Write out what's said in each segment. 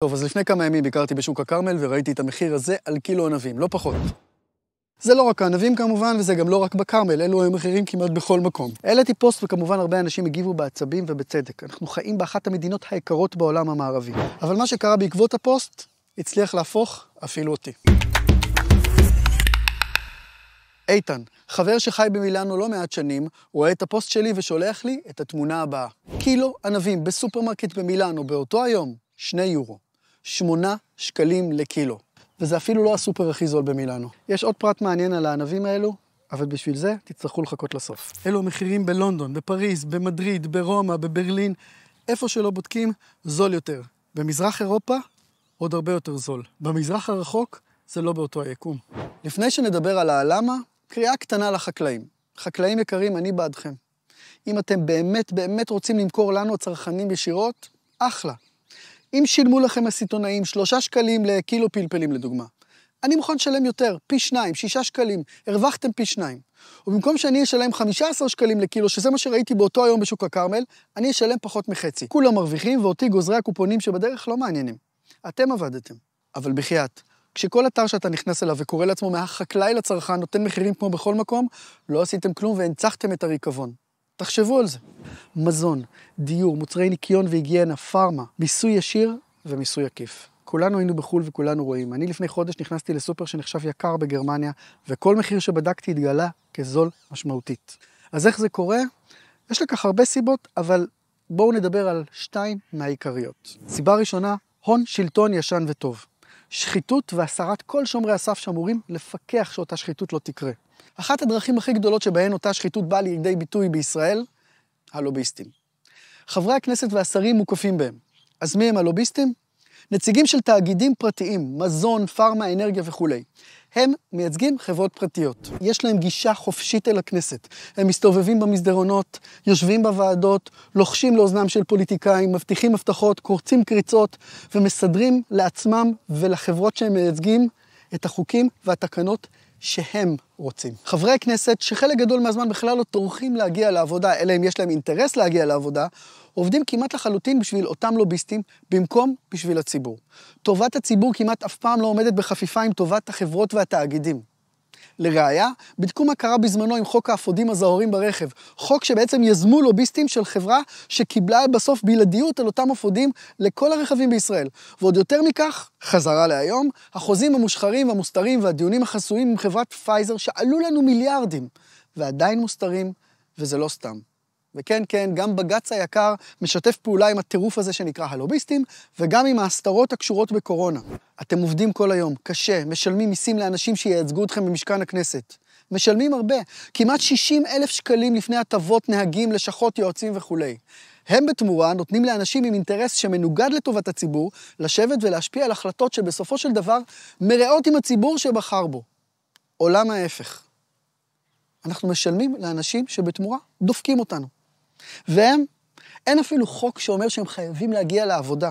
טוב, אז לפני כמה ימים ביקרתי בשוק הכרמל וראיתי את המחיר הזה על קילו ענבים, לא פחות. זה לא רק הענבים כמובן, וזה גם לא רק בכרמל, אלו היו מחירים כמעט בכל מקום. העליתי פוסט וכמובן הרבה אנשים הגיבו בעצבים ובצדק. אנחנו חיים באחת המדינות היקרות בעולם המערבי. אבל מה שקרה בעקבות הפוסט הצליח להפוך אפילו אותי. איתן, חבר שחי במילאנו לא מעט שנים, רואה את הפוסט שלי ושולח לי את התמונה הבאה. קילו ענבים בסופרמרקט במילאנו באותו היום, 2 יורו. 8 שקלים לקילו. וזה אפילו לא הסופר הכי זול במילאנו. יש עוד פרט מעניין על הענבים האלו, אבל בשביל זה תצטרכו לחכות לסוף. אלו המחירים בלונדון, בפריז, במדריד, ברומא, בברלין, איפה שלא בודקים, זול יותר. במזרח אירופה, עוד הרבה יותר זול. במזרח הרחוק, זה לא באותו היקום. לפני שנדבר על הלמה, קריאה קטנה לחקלאים. חקלאים יקרים, אני בעדכם. אם אתם באמת רוצים למכור לנו הצרכנים ישירות, אחלה. אם שילמו לכם הסיטונאים 3 שקלים לקילו פלפלים לדוגמה, אני מוכן לשלם יותר, פי 2, 6 שקלים, הרווחתם פי 2. ובמקום שאני אשלם 15 שקלים לקילו, שזה מה שראיתי באותו היום בשוק הכרמל, אני אשלם פחות מחצי. כולם מרוויחים ואותי גוזרי הקופונים שבדרך לא מעניינים. אתם עבדתם. אבל בחייאת, כשכל אתר שאתה נכנס אליו וקורא לעצמו מהחקלאי לצרכן נותן מחירים כמו בכל מקום, לא עשיתם כלום והנצחתם את הריקבון. תחשבו על זה. מזון, דיור, מוצרי ניקיון והיגיינה, פארמה, מיסוי ישיר ומיסוי עקיף. כולנו היינו בחול וכולנו רואים. אני לפני חודש נכנסתי לסופר שנחשב יקר בגרמניה, וכל מחיר שבדקתי התגלה כזול משמעותית. אז איך זה קורה? יש לכך הרבה סיבות, אבל בואו נדבר על 2 מהעיקריות. סיבה ראשונה, הון שלטון ישן וטוב. שחיתות והסרת כל שומרי הסף שאמורים לפקח שאותה שחיתות לא תקרה. אחת הדרכים הכי גדולות שבהן אותה שחיתות באה לידי ביטוי בישראל, הלוביסטים. חברי הכנסת והשרים מוקפים בהם. אז מי הם הלוביסטים? נציגים של תאגידים פרטיים, מזון, פארמה, אנרגיה וכו'. הם מייצגים חברות פרטיות. יש להם גישה חופשית אל הכנסת. הם מסתובבים במסדרונות, יושבים בוועדות, לוחשים לאוזנם של פוליטיקאים, מבטיחים הבטחות, קורצים קריצות, ומסדרים לעצמם ולחברות שהם מייצגים את החוקים והתקנות שהם רוצים. חברי הכנסת שחלק גדול מהזמן בכלל לא טורחים להגיע לעבודה, אלא אם יש להם אינטרס להגיע לעבודה, עובדים כמעט לחלוטין בשביל אותם לוביסטים, במקום בשביל הציבור. טובת הציבור כמעט אף פעם לא עומדת בחפיפה עם טובת החברות והתאגידים. לראיה, בדקו מה קרה בזמנו עם חוק האפודים הזהורים ברכב, חוק שבעצם יזמו לוביסטים של חברה שקיבלה בסוף בלעדיות על אותם אפודים לכל הרכבים בישראל. ועוד יותר מכך, חזרה להיום, החוזים המושחרים והמוסתרים והדיונים החסויים עם חברת פייזר שעלו לנו מיליארדים, ועדיין מוסתרים, וזה לא סתם. וכן, גם בג"ץ היקר משתף פעולה עם הטירוף הזה שנקרא הלוביסטים, וגם עם ההסתרות הקשורות בקורונה. אתם עובדים כל היום, קשה, משלמים מיסים לאנשים שייצגו אתכם במשכן הכנסת. משלמים הרבה, כמעט 60,000 שקלים לפני הטבות נהגים, לשכות, יועצים וכו'. הם בתמורה נותנים לאנשים עם אינטרס שמנוגד לטובת הציבור, לשבת ולהשפיע על החלטות שבסופו של דבר מראות עם הציבור שבחר בו. עולם ההפך. אנחנו משלמים לאנשים שבתמורה דופקים אותנו. והם, אין אפילו חוק שאומר שהם חייבים להגיע לעבודה.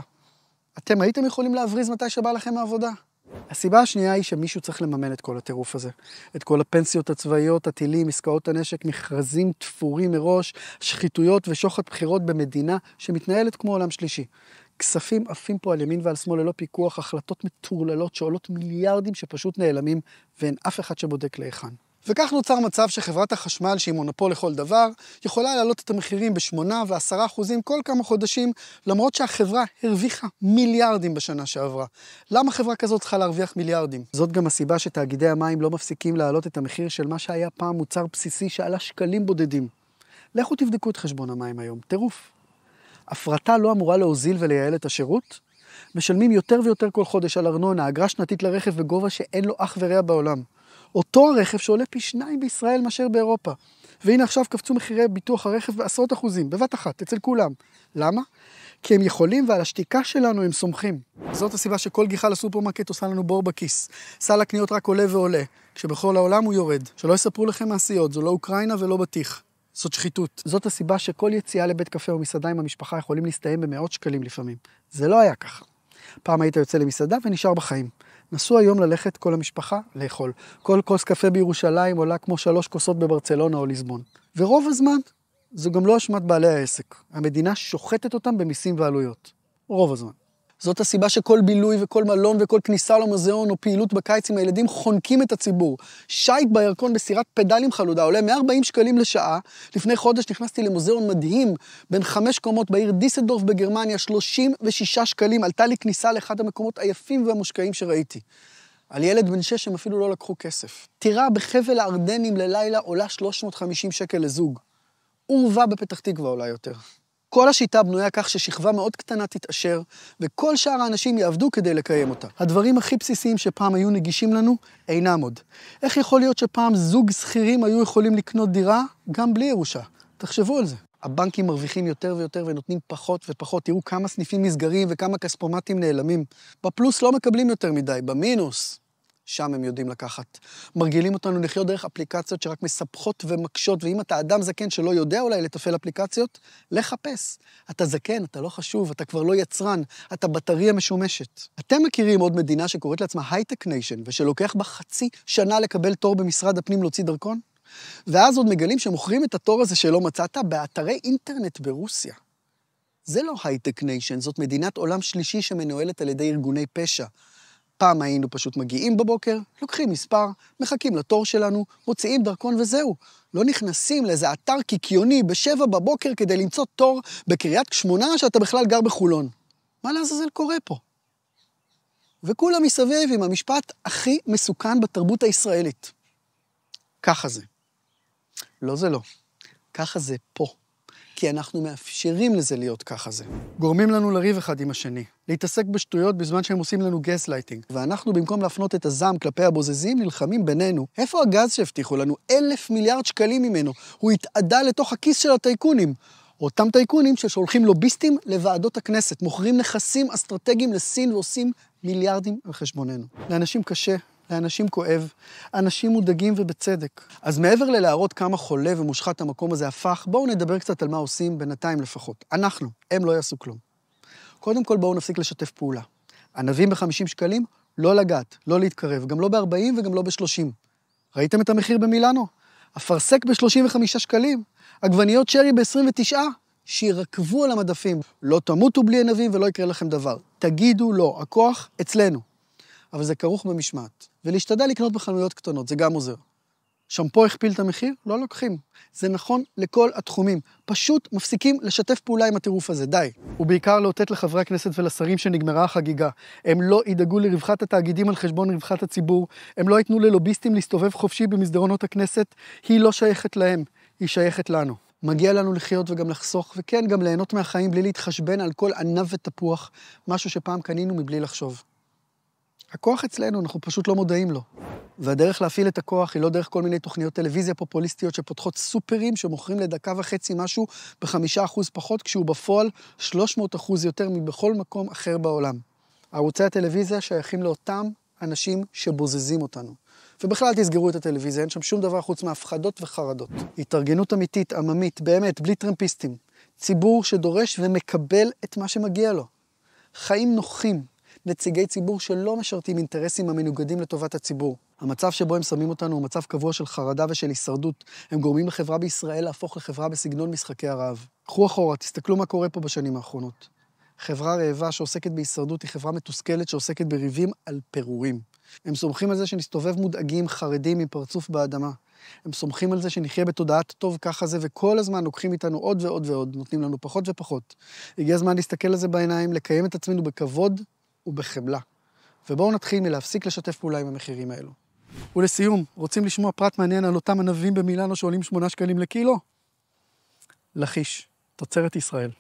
אתם הייתם יכולים להבריז מתי שבא לכם מהעבודה? הסיבה השנייה היא שמישהו צריך לממן את כל הטירוף הזה. את כל הפנסיות הצבאיות, הטילים, עסקאות הנשק, מכרזים תפורים מראש, שחיתויות ושוחד בחירות במדינה שמתנהלת כמו עולם שלישי. כספים עפים פה על ימין ועל שמאל ללא פיקוח, החלטות מטורללות שעולות מיליארדים שפשוט נעלמים ואין אף אחד שבודק להיכן. וכך נוצר מצב שחברת החשמל, שהיא מונופול לכל דבר, יכולה להעלות את המחירים ב8% ו10% כל כמה חודשים, למרות שהחברה הרוויחה מיליארדים בשנה שעברה. למה חברה כזאת צריכה להרוויח מיליארדים? זאת גם הסיבה שתאגידי המים לא מפסיקים להעלות את המחיר של מה שהיה פעם מוצר בסיסי שעלה שקלים בודדים. לכו תבדקו את חשבון המים היום, טירוף. הפרטה לא אמורה להוזיל ולייעל את השירות? משלמים יותר ויותר כל חודש על ארנונה, אגרה שנתית לרכב בגובה שאין לו אח ורע בעולם. אותו הרכב שעולה פי 2 בישראל מאשר באירופה. והנה עכשיו קפצו מחירי ביטוח הרכב בעשרות אחוזים, בבת אחת, אצל כולם. למה? כי הם יכולים ועל השתיקה שלנו הם סומכים. זאת הסיבה שכל גיחה לסופרמרקט עושה לנו בור בכיס. סל הקניות רק עולה ועולה, כשבכל העולם הוא יורד. שלא יספרו לכם מעשיות, זו לא אוקראינה ולא בטיח. זאת שחיתות. זאת הסיבה שכל יציאה לבית קפה או מסעדה עם המשפחה יכולים להסתיים במאות שקלים לפעמים. זה לא היה ככה. פעם היית יוצא למסעדה ונשאר בחיים. נסו היום ללכת כל המשפחה לאכול. כל כוס קפה בירושלים עולה כמו 3 כוסות בברצלונה או ליסבון. ורוב הזמן זו גם לא אשמת בעלי העסק. המדינה שוחטת אותם במיסים ועלויות. רוב הזמן. זאת הסיבה שכל בילוי וכל מלון וכל כניסה למוזיאון או פעילות בקיץ עם הילדים חונקים את הציבור. שייט בירקון בסירת פדלים חלודה עולה 140 שקלים לשעה. לפני חודש נכנסתי למוזיאון מדהים בין 5 קומות בעיר דיסלדורף בגרמניה, 36 שקלים. עלתה לי כניסה לאחד המקומות היפים והמושקעים שראיתי. על ילד בן 6 הם אפילו לא לקחו כסף. טירה בחבל הארדנים ללילה עולה 350 שקל לזוג. עורבה בפתח תקווה עולה יותר. כל השיטה בנויה כך ששכבה מאוד קטנה תתעשר, וכל שאר האנשים יעבדו כדי לקיים אותה. הדברים הכי בסיסיים שפעם היו נגישים לנו, אינם עוד. איך יכול להיות שפעם זוג שכירים היו יכולים לקנות דירה גם בלי ירושה? תחשבו על זה. הבנקים מרוויחים יותר ויותר ונותנים פחות ופחות. תראו כמה סניפים נסגרים וכמה כספומטים נעלמים. בפלוס לא מקבלים יותר מדי, במינוס. שם הם יודעים לקחת. מרגילים אותנו לחיות דרך אפליקציות שרק מספחות ומקשות, ואם אתה אדם זקן שלא יודע אולי לתפעל אפליקציות, לחפש. אתה זקן, אתה לא חשוב, אתה כבר לא יצרן, אתה בטריה משומשת. אתם מכירים עוד מדינה שקוראת לעצמה הייטק ניישן, ושלוקח בה חצי שנה לקבל תור במשרד הפנים להוציא דרכון? ואז עוד מגלים שמוכרים את התור הזה שלא מצאת באתרי אינטרנט ברוסיה. זה לא הייטק ניישן, זאת מדינת עולם שלישי שמנוהלת על ידי ארגוני פשע. פעם היינו פשוט מגיעים בבוקר, לוקחים מספר, מחכים לתור שלנו, מוציאים דרכון וזהו. לא נכנסים לאיזה אתר קיקיוני ב7 בבוקר כדי למצוא תור בקריית שמונה שאתה בכלל גר בחולון. מה לעזאזל קורה פה? וכולם מסביב עם המשפט הכי מסוכן בתרבות הישראלית. ככה זה. לא זה לא. ככה זה פה. כי אנחנו מאפשרים לזה להיות ככה זה. גורמים לנו לריב אחד עם השני, להתעסק בשטויות בזמן שהם עושים לנו גזלייטינג, ואנחנו במקום להפנות את הזעם כלפי הבוזזים, נלחמים בינינו. איפה הגז שהבטיחו לנו? 1,000 מיליארד שקלים ממנו. הוא התעדה לתוך הכיס של הטייקונים. אותם טייקונים ששולחים לוביסטים לוועדות הכנסת, מוכרים נכסים אסטרטגיים לסין ועושים מיליארדים על חשבוננו. לאנשים קשה, לאנשים כואב, אנשים מודאגים ובצדק. אז מעבר ללהראות כמה חולה ומושחת המקום הזה הפך, בואו נדבר קצת על מה עושים בינתיים לפחות. אנחנו, הם לא יעשו כלום. קודם כל בואו נפסיק לשתף פעולה. ענבים ב-50 שקלים, לא לגעת, לא להתקרב, גם לא ב-40 וגם לא ב-30. ראיתם את המחיר במילאנו? אפרסק ב-35 שקלים, עגבניות שרי ב-29, שירקבו על המדפים. לא תמותו בלי ענבים ולא יקרה לכם דבר. תגידו לא, הכוח אצלנו. אבל זה כרוך במשמעת. ולהשתדל לקנות בחנויות קטנות, זה גם עוזר. שמפו הכפיל את המחיר? לא לוקחים. זה נכון לכל התחומים. פשוט מפסיקים לשתף פעולה עם הטירוף הזה, די. ובעיקר לאותת לחברי הכנסת ולשרים שנגמרה החגיגה. הם לא ידאגו לרווחת התאגידים על חשבון רווחת הציבור, הם לא ייתנו ללוביסטים להסתובב חופשי במסדרונות הכנסת, היא לא שייכת להם, היא שייכת לנו. מגיע לנו לחיות וגם לחסוך, וכן, גם ליהנות מהחיים בלי להתחשבן על כל ענב ותפוח, משהו שפעם קנינו מבלי לחשוב. הכוח אצלנו, אנחנו פשוט לא מודעים לו. והדרך להפעיל את הכוח היא לא דרך כל מיני תוכניות טלוויזיה פופוליסטיות שפותחות סופרים שמוכרים לדקה וחצי משהו ב5% פחות, כשהוא בפועל 300% יותר מבכל מקום אחר בעולם. ערוצי הטלוויזיה שייכים לאותם אנשים שבוזזים אותנו. ובכלל תסגרו את הטלוויזיה, אין שם שום דבר חוץ מהפחדות וחרדות. התארגנות אמיתית, עממית, באמת, בלי טרמפיסטים. ציבור שדורש ומקבל את מה שמגיע לו. חיים נוחים. נציגי ציבור שלא משרתים אינטרסים המנוגדים לטובת הציבור. המצב שבו הם שמים אותנו הוא מצב קבוע של חרדה ושל הישרדות. הם גורמים לחברה בישראל להפוך לחברה בסגנון משחקי הרעב. קחו אחורה, תסתכלו מה קורה פה בשנים האחרונות. חברה רעבה שעוסקת בהישרדות היא חברה מתוסכלת שעוסקת בריבים על פירורים. הם סומכים על זה שנסתובב מודאגים, חרדים עם פרצוף באדמה. הם סומכים על זה שנחיה בתודעת טוב ככה זה, וכל הזמן לוקחים איתנו עוד ועוד ועוד, נותנים לנו פחות ופחות. הגיע הזמן להסתכל על זה בעיניים, לקיים את עצמנו בכבוד ובחמלה. ובואו נתחיל מלהפסיק לשתף פעולה עם המחירים האלו. ולסיום, רוצים לשמוע פרט מעניין על אותם ענבים במילאנו שעולים 8 שקלים לקילו? לכיש, תוצרת ישראל.